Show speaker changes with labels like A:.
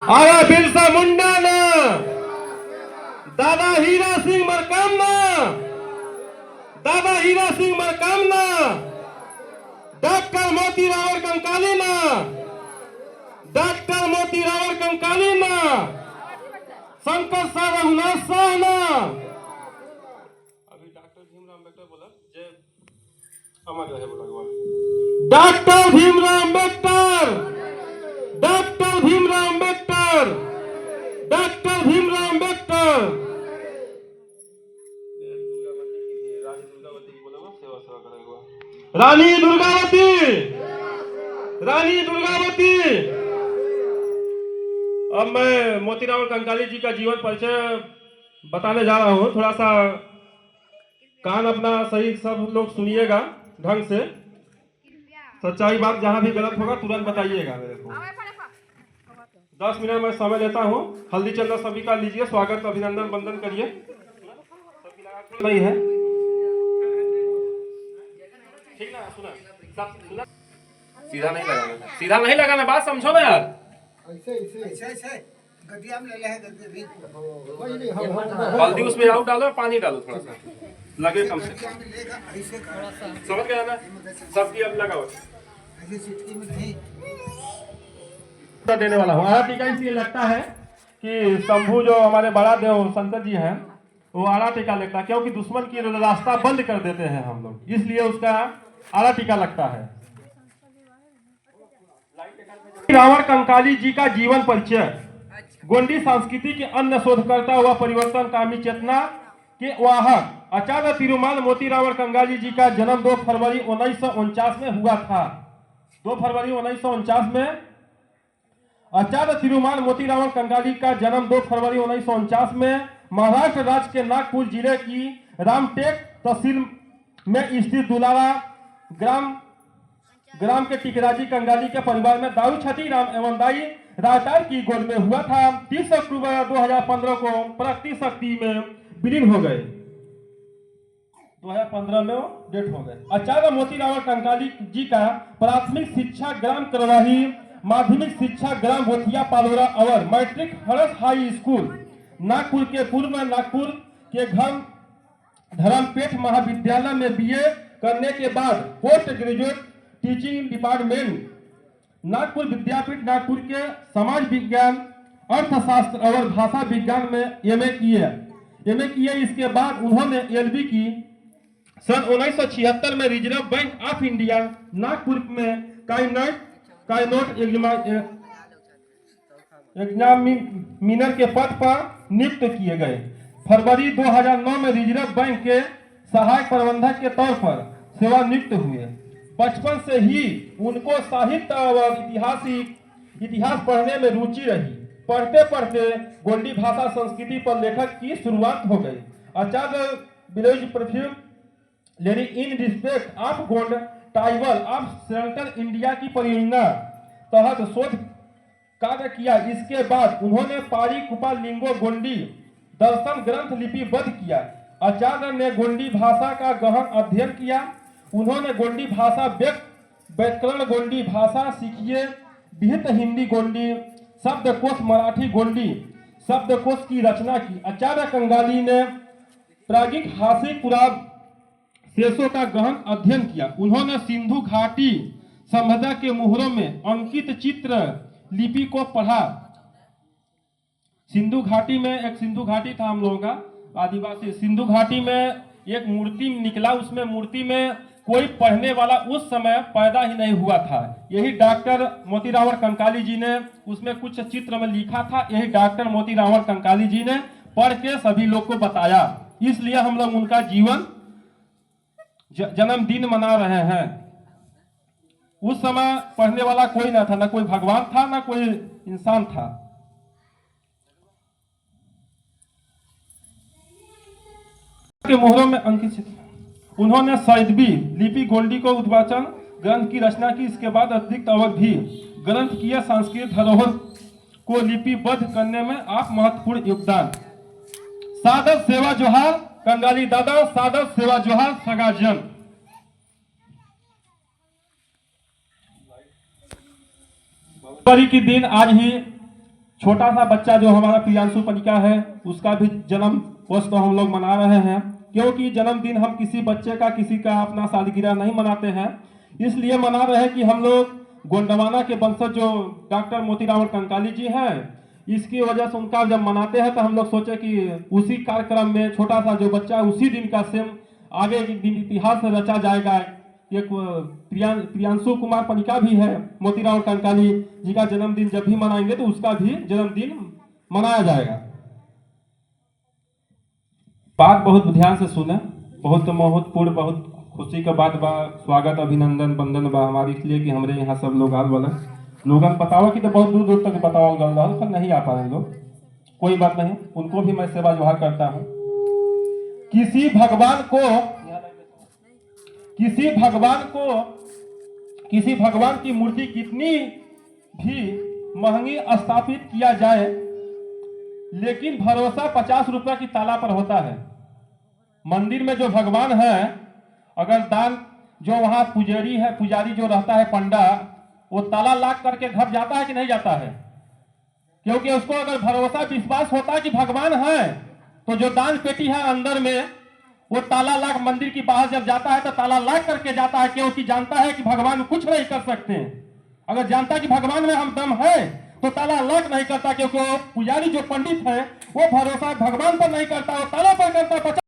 A: आया बिरसा मुंडा ना, दादा हीरा सिंह मरकाम ना, दादा हीरा सिंह मरकाम ना, डॉक्टर मोतीराम और कंकाली ना, डॉक्टर मोतीराम और कंकाली ना, शंकर शाह रघुनाथ शाह ना। अभी डॉक्टर भीमराव अम्बेडकर बोला, जय अमर रहे भगवान। Doctor Bhimrao Ambedkar, doctor Bhimrao Ambedkar, doctor Bhimrao Ambedkar. Rani Durgavati, Rani Durgavati. अब मैं मोतीराम कंकाली जी का जीवन परिचय बताने जा रहा हूँ। थोड़ा सा कान अपना सही सब लोग सुनिएगा ढंग से। सच्चाई बात जहां भी गलत होगा तुरंत बताइएगा मेरे को। 10 मिनट में समय लेता हूँ। हल्दी चंदन सभी का लीजिए, स्वागत अभिनंदन वंदन करिए। नहीं है ठीक ना? सुना सब सुना। सीधा नहीं लगाना, सीधा नहीं लगाना, बात समझो ना यार। ऐसे गड्डिया में ले ले है गड्डी। हल्दी उसमें आउट डालो, पानी डालो, थोड़ा सा लगे कम से। समझ गया ना? सबकी अब लगाओ। ऐसे सिटकी में नहीं देने वाला हूँ। आड़ा टीका इसलिए लगता है कि शंभू जो हमारे बड़ा देव शंकर जी हैं वो आड़ा टीका लगता है, क्योंकि दुश्मन की रास्ता बंद कर देते हैं हम लोग, इसलिए उसका आड़ा टीका लगता है। रावण कंकाली जी का जीवन परिचय। गोंडी संस्कृति के अन्य शोधकर्ता व परिवर्तनकामी चेतना के वाहक आचार्य तिरुमाल मोतीराम कंकाली जी का जन्म 2 फरवरी 1949 में हुआ था। 2 फरवरी 1949 में आचार्य तिरुमाल मोतीराम कंकाली का जन्म 2 फरवरी 1949 में महाराष्ट्र राज्य के नागपुर जिले की रामटेक तहसील में स्थित दुलारा ग्राम के टिकराजी कंगाली के परिवार में दाऊ छठी राम एवं दाई राटार की गोद में हुआ था। 30 अक्टूबर 2015 को प्रकृति शक्ति में विलीन हो गए। 2015 में वो डेथ हो गए। आचार्य मोतीराम कंकाली जी का प्राथमिक शिक्षा ग्राम करवाही, माध्यमिक शिक्षा ग्राम बोथिया पालोरा और मैट्रिक हरस हाई स्कूल नागपुर के पूर्व में नागपुर के धर्मपेठ महाविद्यालय में बीए करने के बाद post graduate teaching department Nagpur Vidyapeeth Nagpur के समाज विज्ञान, अर्थशास्त्र और भाषा विज्ञान में एमए किए। इसके बाद उन्होंने एलबी की। सन 1976 में reserve bank of India Nagpur में काइनोट एग्जामिनर के पद पर नियुक्त किए गए। फरवरी 2009 में रिजर्व बैंक के सहायक प्रबंधक के तौर पर सेवानिवृत्त हुए। बचपन से ही उनको साहित्य और इतिहास पढ़ने में रुचि रही। पढ़ते पढ़ते गोंडी भाषा संस्कृति पर लेखक की शुरुआत हो गई। Acharya village perfume lady in respect of Gond tribal of central India की परियोजना तहत शोध कार्य किया। इसके बाद उन्होंने पारी कुपा लिंगो गोंडी दर्शन ग्रंथ लिपिबद्ध किया। आचार्य ने गोंडी भाषा का गहन अध्ययन किया। उन्होंने गोंडी भाषा व्याकरण गोंडी भाषा सीखिए, विहित हिंदी गोंडी शब्दकोश, मराठी गोंडी शब्दकोश की रचना की। आचार्य कंगाली ने प्रागिक हासिक पुरावशेषों का गहन अध्ययन किया। उन्होंने सिंधु घाटी सभ्यता के मुहरों में अंकित चित्र लिपि को पढ़ा। सिंधु घाटी में एक सिंधु घाटी था हम लोगों का आदिवासी। सिंधु घाटी में एक मूर्ति निकला, उसमें मूर्ति में कोई पढ़ने वाला उस समय पैदा ही नहीं हुआ था। यही डॉक्टर मोतीराम कंकाली जी ने उसमें कुछ चित्र में लिखा था। यही डॉक्टर मोतीराम कंकाली जी ने पढ़ के सभी लोग को बताया। इसलिए हम लोग उनका जीवन जन्मदिन मना रहे हैं। उस समय पढ़ने वाला कोई ना था, ना कोई भगवान था, ना कोई इंसान था। के मोहरों में अंकित उन्होंने सैदबी लिपि गोंडी को उद्वाचन ग्रंथ की रचना की। इसके बाद अतिरिक्त अवधि ग्रंथ किया। संस्कृत धरोहर को लिपिबद्ध करने में आप महत्वपूर्ण योगदान। सादर सेवा जोहार कंगाली दादा, सादर सेवा जोहार सगाजन। फरवरी के दिन आज ही छोटा सा बच्चा जो हमारा प्रियांशु पनिका है, उसका भी जन्म वर्ष को हम लोग मना रहे हैं, क्योंकि जन्मदिन हम किसी बच्चे का, किसी का अपना सालगिरह नहीं मनाते हैं। इसलिए मना रहे हैं कि हम लोग गोंडवाना के वंशज जो डॉक्टर मोतीराम कंकाली जी हैं, इसकी वजह से उनका जब मनाते हैं तो हम लोग सोचे कि उसी कार्यक्रम में छोटा सा जो बच्चा है उसी दिन का सेम आगे एक दिन इतिहास में रचा जाएगा। एक प्रियांशु कुमार पनिका भी है, मोतीराम कंकाली जी का जन्मदिन जब भी मनाएंगे तो उसका भी जन्मदिन मनाया जाएगा। बात बहुत ध्यान से सुने, बहुत महत्वपूर्ण, बहुत खुशी का बात बा। स्वागत अभिनंदन बंदन बा हमारी, इसलिए कि हमारे यहाँ सब लोग आल वाला लोगन बतावा कि तो बहुत दूर दूर तक बतावा गल रहा पर नहीं आ पा रहे लोग। कोई बात नहीं, उनको भी मैं सेवा व्यवहार करता हूँ। किसी भगवान किसी भगवान की मूर्ति कितनी भी महंगी स्थापित किया जाए, लेकिन भरोसा 50 रुपया की ताला पर होता है। मंदिर में जो भगवान है, अगर दान जो वहां पुजारी जो रहता है पंडा, वो ताला लाख करके घर जाता है कि नहीं जाता है? क्योंकि उसको अगर भरोसा विश्वास होता है कि भगवान है, तो जो दान पेटी है अंदर में, वो ताला लाख मंदिर की बाहर जब जाता है तो ताला लाख करके जाता है, क्योंकि जानता है कि भगवान कुछ नहीं कर सकते। अगर जानता है कि भगवान में हम दम है तो ताला लाख नहीं करता, क्योंकि वो पुजारी जो पंडित है वो भरोसा भगवान पर नहीं करता, वो ताला पर करता।